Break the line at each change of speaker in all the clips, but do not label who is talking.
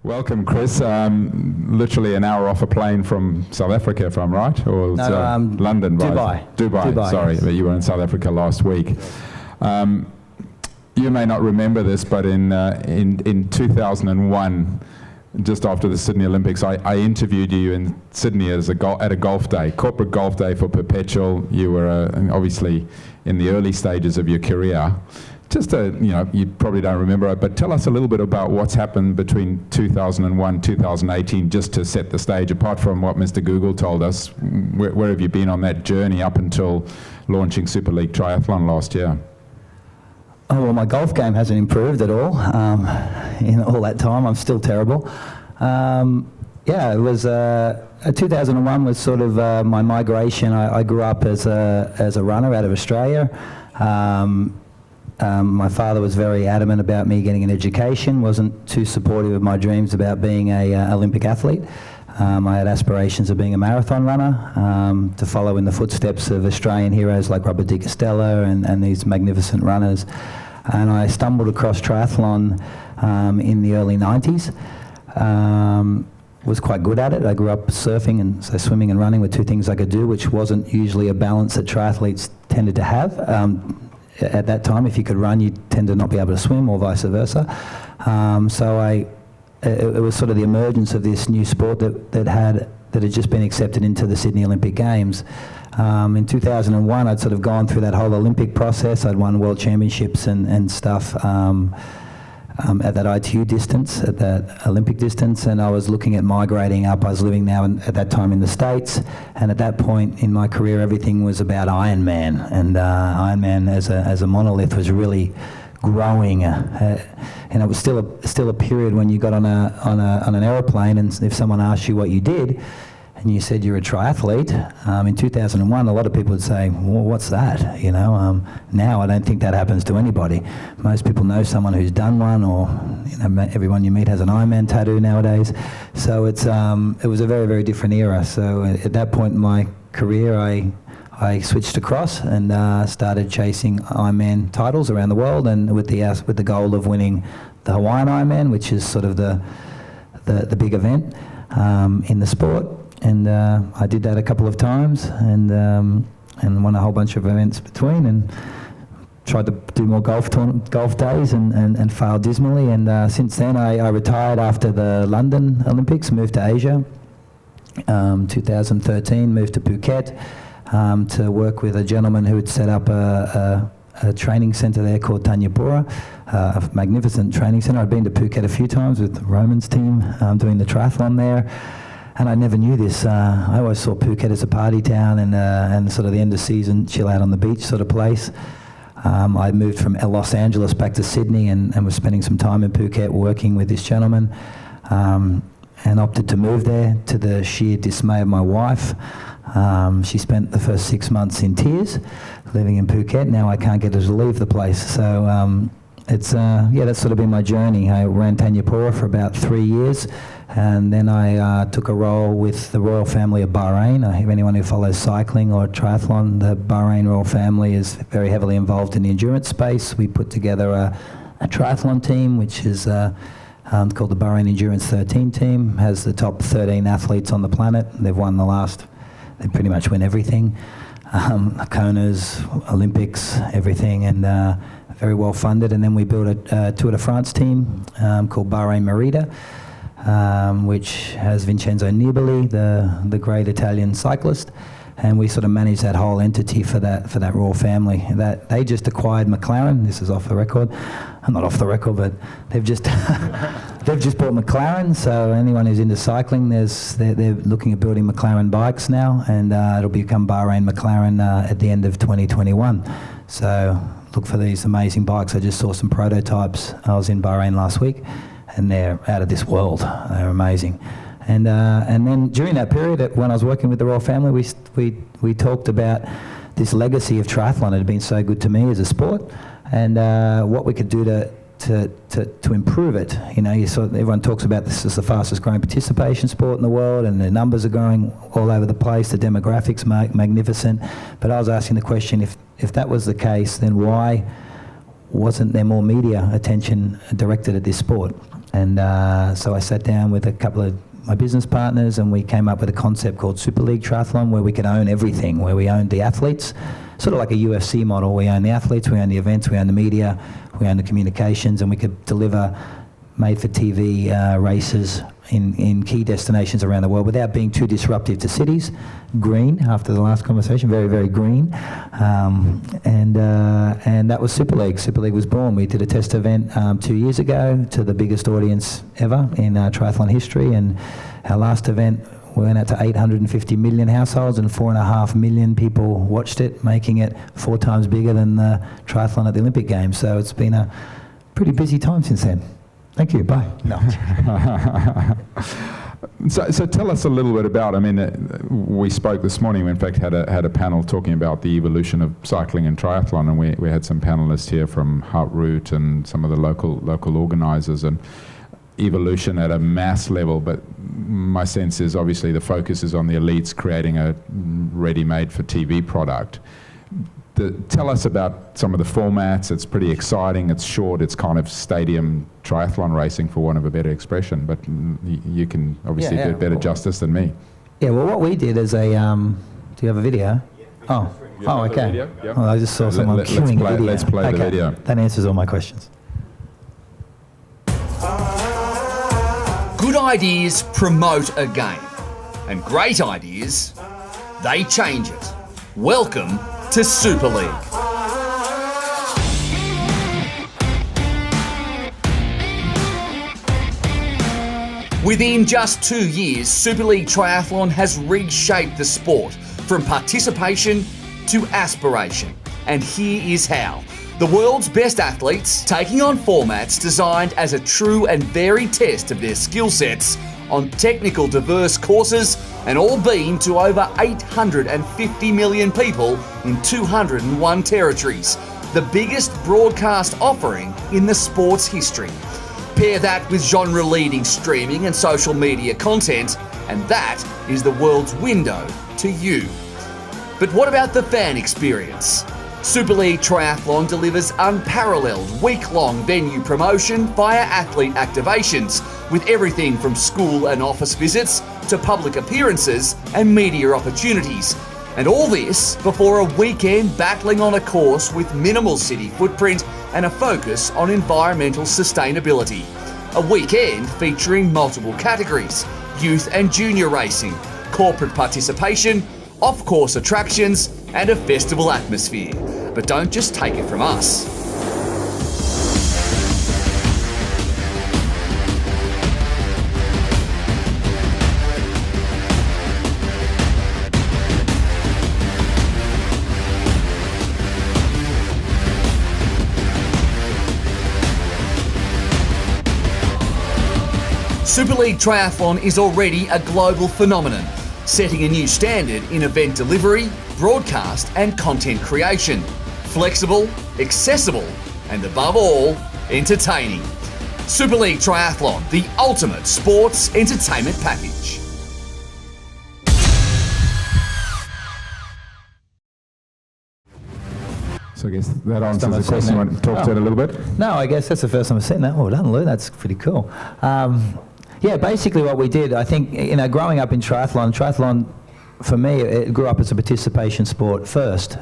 Welcome, Chris. Literally an hour off a plane from South Africa, if I'm right, or London.
Dubai.
Sorry,
yes.
but you were in South Africa last week. You may not remember this, but in 2001, just after the Sydney Olympics, I interviewed you in Sydney at a golf day, corporate golf day for Perpetual. You were obviously in the early stages of your career. You probably don't remember it, but tell us a little bit about what's happened between 2001, 2018, just to set the stage. Apart from what Mr. Google told us, where have you been on that journey up until launching Super League Triathlon last year?
Oh, well, my golf game hasn't improved at all. In all that time, I'm still terrible. It was 2001 was sort of my migration. I grew up as a runner out of Australia. My father was very adamant about me getting an education, wasn't too supportive of my dreams about being an Olympic athlete. I had aspirations of being a marathon runner, to follow in the footsteps of Australian heroes like Robert Di Castello and these magnificent runners. And I stumbled across triathlon in the early 90s. Was quite good at it. I grew up surfing, and so swimming and running were two things I could do, which wasn't usually a balance that triathletes tended to have. At that time, if you could run, you tend to not be able to swim, or vice versa. It was sort of the emergence of this new sport that had just been accepted into the Sydney Olympic Games. In 2001, I'd sort of gone through that whole Olympic process. I'd won world championships and stuff at that ITU distance, at that Olympic distance, and I was looking at migrating up. I was living now at that time in the States, and at that point in my career, everything was about Ironman, and Ironman as a monolith was really growing, and it was still a period when you got on an aeroplane, and if someone asked you what you did, and you said you're a triathlete, in 2001, a lot of people would say, well, what's that? Now I don't think that happens to anybody. Most people know someone who's done one, or everyone you meet has an Ironman tattoo nowadays. So it was a very, very different era. So at that point in my career, I switched across and started chasing Ironman titles around the world, and with the goal of winning the Hawaiian Ironman, which is sort of the big event in the sport. And I did that a couple of times, and won a whole bunch of events between, and tried to do more golf days and failed dismally. And since then, I retired after the London Olympics, moved to Asia. 2013, moved to Phuket to work with a gentleman who had set up a training centre there called Tanyapura, a magnificent training centre. I'd been to Phuket a few times with Roman's team doing the triathlon there. And I never knew this. I always saw Phuket as a party town and sort of the end of season, chill out on the beach sort of place. I moved from Los Angeles back to Sydney and was spending some time in Phuket working with this gentleman, and opted to move there to the sheer dismay of my wife. She spent the first 6 months in tears living in Phuket. Now I can't get her to leave the place. So that's sort of been my journey. I ran Tanyapura for about 3 years. And then I took a role with the royal family of Bahrain. If anyone who follows cycling or triathlon, the Bahrain royal family is very heavily involved in the endurance space. We put together a triathlon team, which is called the Bahrain Endurance 13 team, has the top 13 athletes on the planet. They've won they pretty much win everything. Konas, Olympics, everything, and very well funded. And then we built a Tour de France team called Bahrain Merida, which has Vincenzo Nibali, the great Italian cyclist, and we sort of manage that whole entity for that royal family. That they just acquired McLaren. This is off the record. I'm not off the record, but they've just bought McLaren. So anyone who's into cycling, they're looking at building McLaren bikes now, and it'll become Bahrain McLaren at the end of 2021. So look for these amazing bikes. I just saw some prototypes. I was in Bahrain last week, and they're out of this world. They're amazing. And then during that period, when I was working with the royal family, we talked about this legacy of triathlon. It had been so good to me as a sport, and what we could do to improve it. Everyone talks about this as the fastest growing participation sport in the world, and the numbers are growing all over the place. The demographics magnificent. But I was asking the question, if that was the case, then why wasn't there more media attention directed at this sport? And so I sat down with a couple of my business partners and we came up with a concept called Super League Triathlon, where we could own everything, where we owned the athletes, sort of like a UFC model. We own the athletes, we own the events, we own the media, we own the communications, and we could deliver made-for-TV races in key destinations around the world without being too disruptive to cities. Green, after the last conversation, very, very green. And that was Super League. Super League was born. We did a test event 2 years ago to the biggest audience ever in triathlon history, and our last event we went out to 850 million households and 4.5 million people watched it, making it 4 times bigger than the triathlon at the Olympic Games. So it's been a pretty busy time since then. Thank you. Bye. No.
So tell us a little bit about, I mean, we spoke this morning, we in fact had a panel talking about the evolution of cycling and triathlon, and we had some panelists here from Heart Route and some of the local organisers, and evolution at a mass level, but my sense is obviously the focus is on the elites creating a ready-made for TV product. Tell us about some of the formats. It's pretty exciting, it's short, it's kind of stadium triathlon racing, for want of a better expression, but you can obviously do it better justice than me.
Yeah, well, what we did is do you have a video? Yeah. Oh, okay.
Video? Yep.
Oh, I just saw someone queuing a video.
Let's play the video.
That answers all my questions.
Good ideas promote a game, and great ideas, they change it. Welcome to Super League. Within just 2 years, Super League Triathlon has reshaped the sport from participation to aspiration. And here is how. The world's best athletes taking on formats designed as a true and varied test of their skill sets on technical diverse courses, and all beamed to over 850 million people in 201 territories, the biggest broadcast offering in the sport's history. Pair that with genre-leading streaming and social media content, and that is the world's window to you. But what about the fan experience? Super League Triathlon delivers unparalleled week-long venue promotion via athlete activations, with everything from school and office visits to public appearances and media opportunities. And all this before a weekend battling on a course with minimal city footprint and a focus on environmental sustainability. A weekend featuring multiple categories: youth and junior racing, corporate participation, off-course attractions, and a festival atmosphere. But don't just take it from us. Super League Triathlon is already a global phenomenon, setting a new standard in event delivery, broadcast and content creation. Flexible, accessible, and above all, entertaining. Super League Triathlon, the ultimate sports entertainment package.
So I guess that answers the question. You want to talk to it a little bit?
No, I guess that's the first time I've seen that. Well done, Lou. That's pretty cool. Yeah, basically what we did, I think, growing up in triathlon, for me, it grew up as a participation sport first.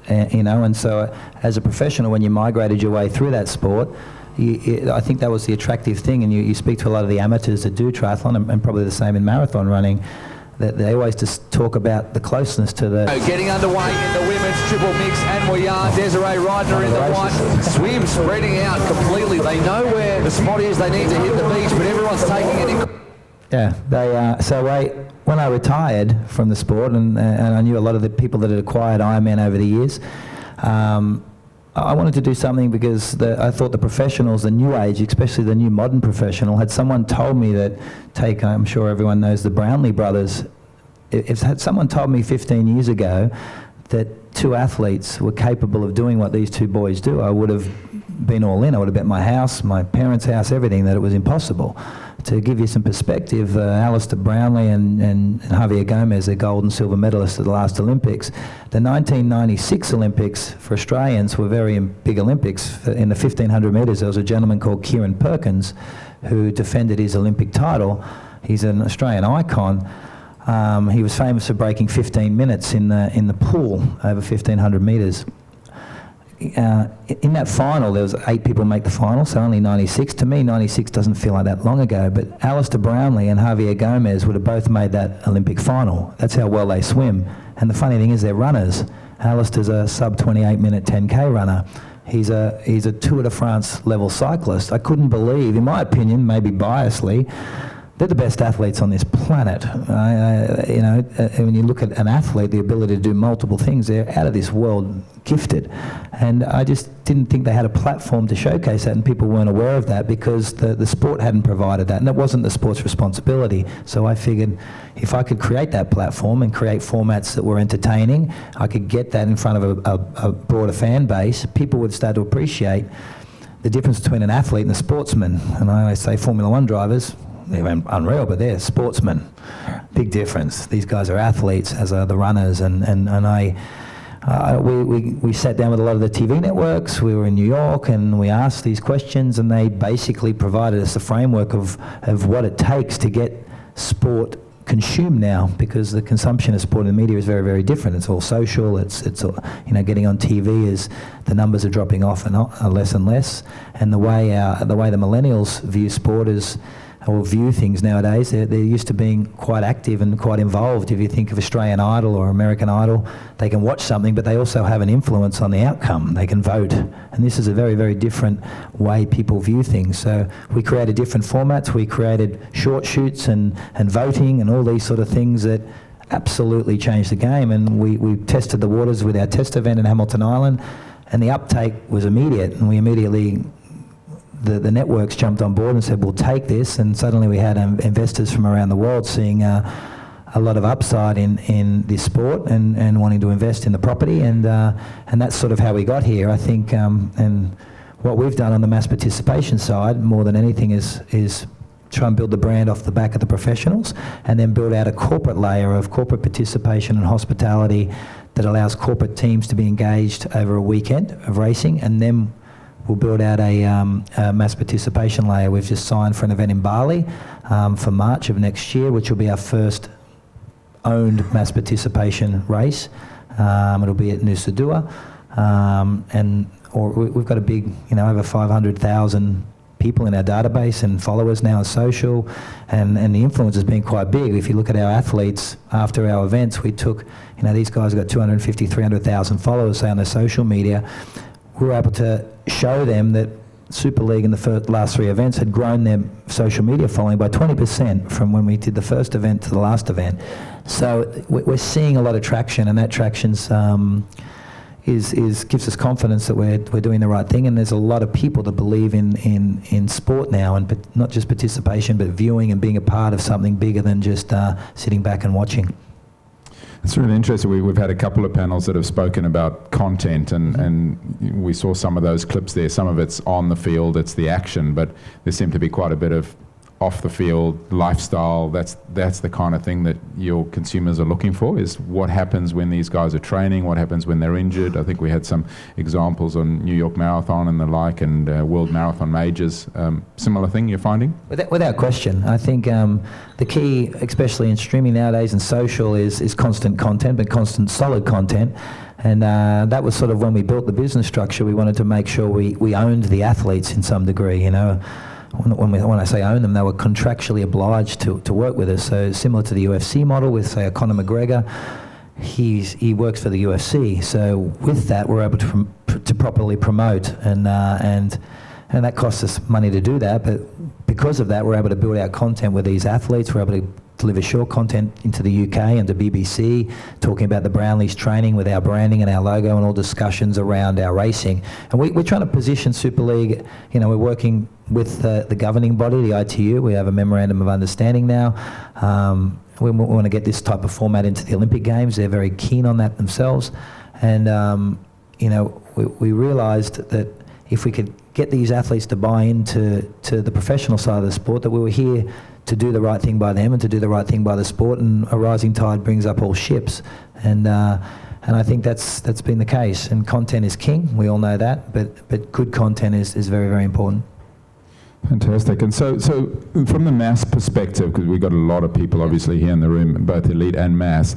And so as a professional, when you migrated your way through that sport, I think that was the attractive thing. And you speak to a lot of the amateurs that do triathlon, and probably the same in marathon running, that they always just talk about the closeness to the...
Getting underway in the women's triple mix, and we are. Desiree Reitner in the white. Swim spreading out completely. They know where the spot is. They need to hit the beach, but everyone's taking it in.
Yeah, when I retired from the sport, and I knew a lot of the people that had acquired Ironman over the years, I wanted to do something because I thought the professionals, the new age, especially the new modern professional, had someone told me that, I'm sure everyone knows the Brownlee brothers, if had someone told me 15 years ago that 2 athletes were capable of doing what these 2 boys do, I would have been all in. I would have bet my house, my parents' house, everything, that it was impossible. To give you some perspective, Alistair Brownlee and Javier Gomez, they're gold and silver medalists at the last Olympics. The 1996 Olympics for Australians were very big Olympics. In the 1500 metres, there was a gentleman called Kieran Perkins who defended his Olympic title. He's an Australian icon. He was famous for breaking 15 minutes in the pool over 1500 metres. In that final, there was 8 people make the final, so only 96. To me, 96 doesn't feel like that long ago, but Alistair Brownlee and Javier Gomez would have both made that Olympic final. That's how well they swim. And the funny thing is, they're runners. Alistair's a sub-28-minute 10K runner. He's a Tour de France level cyclist. I couldn't believe, in my opinion, maybe biasly, they're the best athletes on this planet. When you look at an athlete, the ability to do multiple things, they're out of this world gifted. And I just didn't think they had a platform to showcase that, and people weren't aware of that because the sport hadn't provided that, and it wasn't the sport's responsibility. So I figured if I could create that platform and create formats that were entertaining, I could get that in front of a broader fan base, people would start to appreciate the difference between an athlete and a sportsman. And I always say Formula One drivers, they're unreal, but they're sportsmen. Big difference. These guys are athletes, as are the runners. And we sat down with a lot of the TV networks. We were in New York, and we asked these questions, and they basically provided us a framework of what it takes to get sport consumed now, because the consumption of sport in the media is very, very different. It's all social. It's getting on TV is the numbers are dropping off and less and less. And the way the millennials view sport is, or view things nowadays, they're used to being quite active and quite involved. If you think of Australian Idol or American Idol, they can watch something, but they also have an influence on the outcome. They can vote. And this is a very, very different way people view things. So we created different formats. We created short shoots and voting and all these sort of things that absolutely changed the game. And we tested the waters with our test event in Hamilton Island, and the uptake was immediate. And we immediately... The networks jumped on board and said, we'll take this, and suddenly we had investors from around the world seeing a lot of upside in this sport and wanting to invest in the property, and that's sort of how we got here, I think. And what we've done on the mass participation side, more than anything, is try and build the brand off the back of the professionals, and then build out a corporate layer of corporate participation and hospitality that allows corporate teams to be engaged over a weekend of racing, and then we'll build out a mass participation layer. We've just signed for an event in Bali for March of next year, which will be our first owned mass participation race. It'll be at Nusa Dua. We've got a big, over 500,000 people in our database and followers now on social, and the influence has been quite big. If you look at our athletes after our events, we took, these guys have got 250, 300,000 followers, say, on their social media. We were able to show them that Super League in the last 3 events had grown their social media following by 20% from when we did the first event to the last event. So we're seeing a lot of traction, and that traction's gives us confidence that we're doing the right thing. And there's a lot of people that believe in sport now, and not just participation, but viewing and being a part of something bigger than just sitting back and watching.
It's really interesting. We've had a couple of panels that have spoken about content, and we saw some of those clips there. Some of it's on the field, it's the action, but there seemed to be quite a bit of off the field lifestyle. That's the kind of thing that your consumers are looking for, is what happens when these guys are training, what happens when they're injured. I think we had some examples on New York Marathon and the like, and World Marathon Majors. Similar thing you're finding?
Without question. I think the key, especially in streaming nowadays and social, is constant content, but constant solid content. And that was sort of when we built the business structure. We wanted to make sure we owned the athletes in some degree, When I say own them, they were contractually obliged to work with us. So similar to the UFC model with, say, a Conor McGregor, he works for the UFC. So with that, we're able to properly promote, and that costs us money to do that. But because of that, we're able to build out content with these athletes. We're able to deliver short content into the UK and to BBC, talking about the Brownlees training with our branding and our logo, and all discussions around our racing. And we're trying to position Super League. We're working with the governing body, the ITU. We have a memorandum of understanding now. We want to get this type of format into the Olympic Games. They're very keen on that themselves. And we realised that if we could get these athletes to buy into the professional side of the sport, that we were here to do the right thing by them and to do the right thing by the sport, and a rising tide brings up all ships. And I think that's been the case. And content is king, we all know that, but good content is very, very important.
Fantastic. And so from the mass perspective, because we've got a lot of people obviously here in the room, both elite and mass,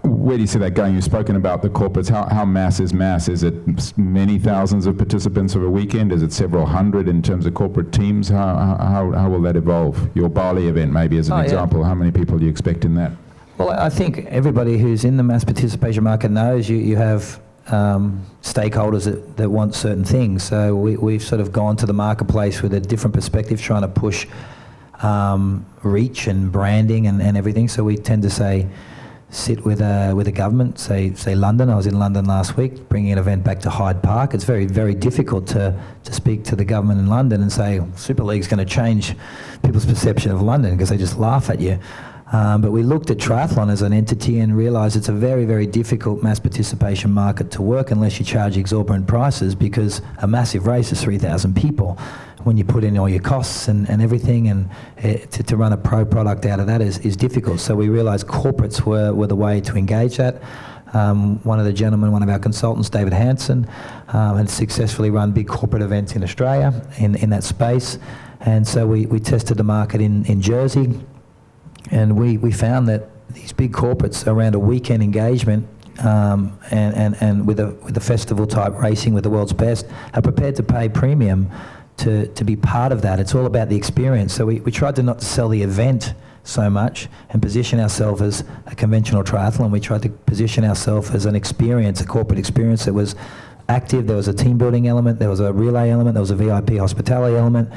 where do you see that going? You've spoken about the corporates. How mass? Is it many thousands of participants of a weekend? Is it several hundred in terms of corporate teams? How will that evolve? Your Bali event maybe as an example. How many people do you expect in that?
Well, I think everybody who's in the mass participation market knows you have stakeholders that want certain things. So we've sort of gone to the marketplace with a different perspective, trying to push reach and branding and everything. So we tend to sit with a government, say London. I was in London last week, bringing an event back to Hyde Park. It's very, very difficult to speak to the government in London and say Super League's going to change people's perception of London, because they just laugh at you. But we looked at triathlon as an entity and realised it's a very, very difficult mass participation market to work unless you charge exorbitant prices, because a massive race is 3,000 people. When you put in all your costs and everything, and to run a pro product out of that is difficult. So we realised corporates were the way to engage that. One of the gentlemen, one of our consultants, David Hansen, had successfully run big corporate events in Australia in that space. And so we tested the market in Jersey, and we found that these big corporates around a weekend engagement and with a festival type racing with the world's best are prepared to pay premium to be part of that. It's all about the experience. So we tried to not sell the event so much and position ourselves as a conventional triathlon. We tried to position ourselves as an experience, a corporate experience that was active. There was a team building element, there was a relay element, there was a VIP hospitality element.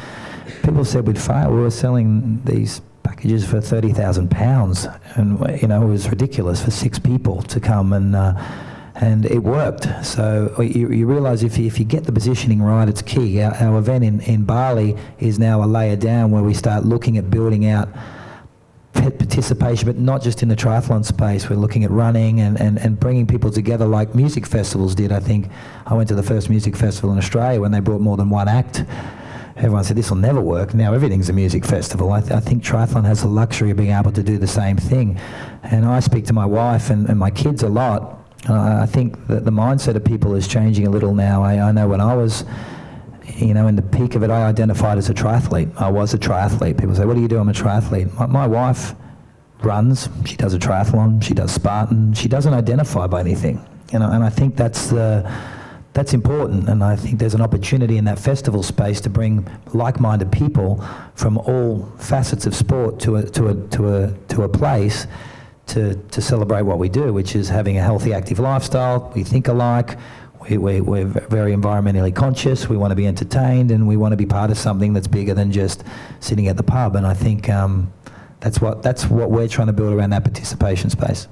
People said we'd fail. We were selling these packages for £30,000, and it was ridiculous for 6 people to come, and it worked. So you realise if you get the positioning right, it's key. Our event in Bali is now a layer down where we start looking at building out participation, but not just in the triathlon space. We're looking at running and bringing people together like music festivals did. I think I went to the first music festival in Australia when they brought more than one act. Everyone said, this will never work. Now everything's a music festival. I think triathlon has the luxury of being able to do the same thing. And I speak to my wife and my kids a lot. I think that the mindset of people is changing a little now. I know when I was, in the peak of it, I identified as a triathlete. I was a triathlete. People say, what do you do? I'm a triathlete. My wife runs. She does a triathlon. She does Spartan. She doesn't identify by anything. And I think that's important, and I think there's an opportunity in that festival space to bring like-minded people from all facets of sport to a place to celebrate what we do, which is having a healthy, active lifestyle. We think alike. We're very environmentally conscious. We want to be entertained, and we want to be part of something that's bigger than just sitting at the pub. And I think that's what we're trying to build around that participation space.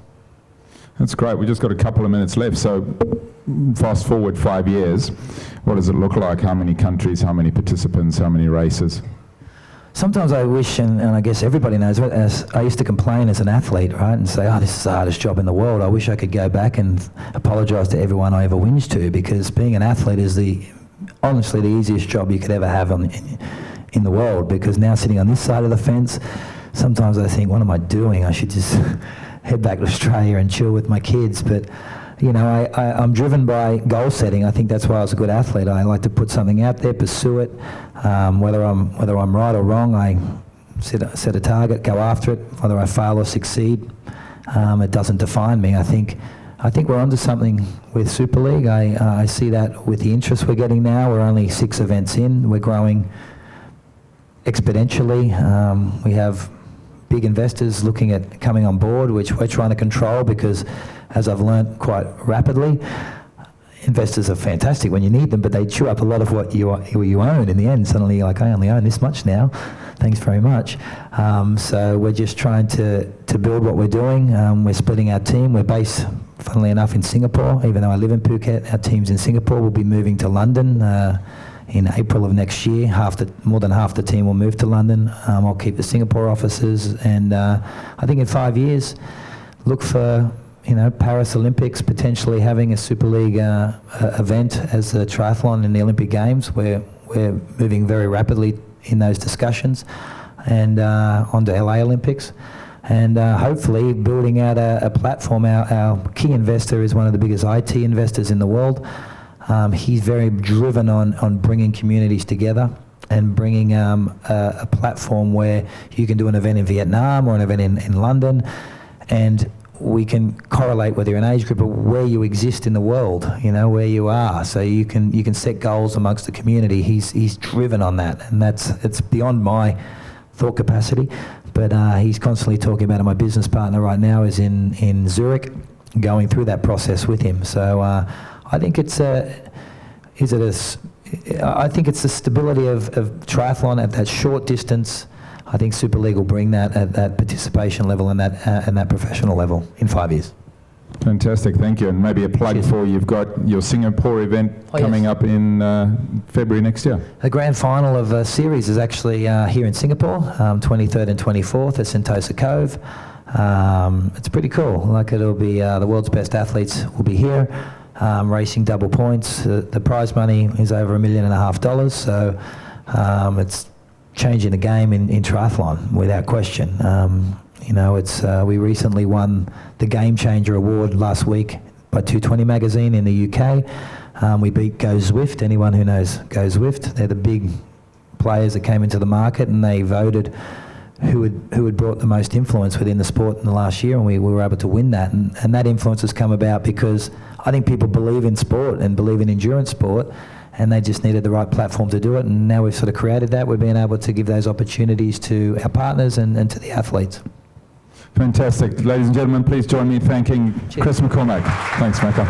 That's great. We've just got a couple of minutes left. So fast forward 5 years, what does it look like? How many countries, how many participants, how many races?
Sometimes I wish, and I guess everybody knows, as I used to complain as an athlete, right, and say, this is the hardest job in the world. I wish I could go back and apologise to everyone I ever whinged to, because being an athlete is honestly the easiest job you could ever have in the world. Because now sitting on this side of the fence, sometimes I think, what am I doing? I should just head back to Australia and chill with my kids. But I'm driven by goal setting. I think that's why I was a good athlete. I like to put something out there, pursue it. Whether I'm right or wrong, I set a target, go after it. Whether I fail or succeed, it doesn't define me. I think we're onto something with Super League. I see that with the interest we're getting now. We're only 6 events in. We're growing exponentially. We have big investors looking at coming on board, which we're trying to control, because as I've learned quite rapidly, investors are fantastic when you need them, but they chew up a lot of what you own in the end. Suddenly you're like, I only own this much now. Thanks very much. So we're just trying to build what we're doing. We're splitting our team. We're based, funnily enough, in Singapore. Even though I live in Phuket, our team's in Singapore. We'll be moving to London in April of next year. More than half the team will move to London. I'll keep the Singapore offices, and I think in 5 years, look for Paris Olympics, potentially having a Super League event as the triathlon in the Olympic Games. We're moving very rapidly in those discussions, and on the LA Olympics, and hopefully building out a platform. Our key investor is one of the biggest IT investors in the world. He's very driven on bringing communities together and bringing a platform where you can do an event in Vietnam or an event in London, and we can correlate whether you're an age group or where you exist in the world, where you are. So you can set goals amongst the community. He's driven on that, and it's beyond my thought capacity. But he's constantly talking about it. My business partner right now is in Zurich, going through that process with him. So I think it's the stability of triathlon at that short distance. I think Super League will bring that at that participation level and that professional level in 5 years.
Fantastic, thank you. And maybe a plug for you've got your Singapore event coming up in February next year. The
grand final of a series is actually here in Singapore, 23rd and 24th at Sentosa Cove. It's pretty cool. Like, it'll be the world's best athletes will be here, racing double points. The prize money is over $1.5 million, so it's changing the game in triathlon without question. We recently won the Game Changer Award last week by 220 magazine in the UK. We beat Go Zwift. Anyone who knows Go Zwift, they're the big players that came into the market, and they voted who had brought the most influence within the sport in the last year, and we were able to win that. And that influence has come about because I think people believe in sport and believe in endurance sport, and they just needed the right platform to do it. And now we've sort of created that. We've been able to give those opportunities to our partners and to the athletes.
Fantastic. Ladies and gentlemen, please join me in thanking Chris McCormack. Thanks, Michael.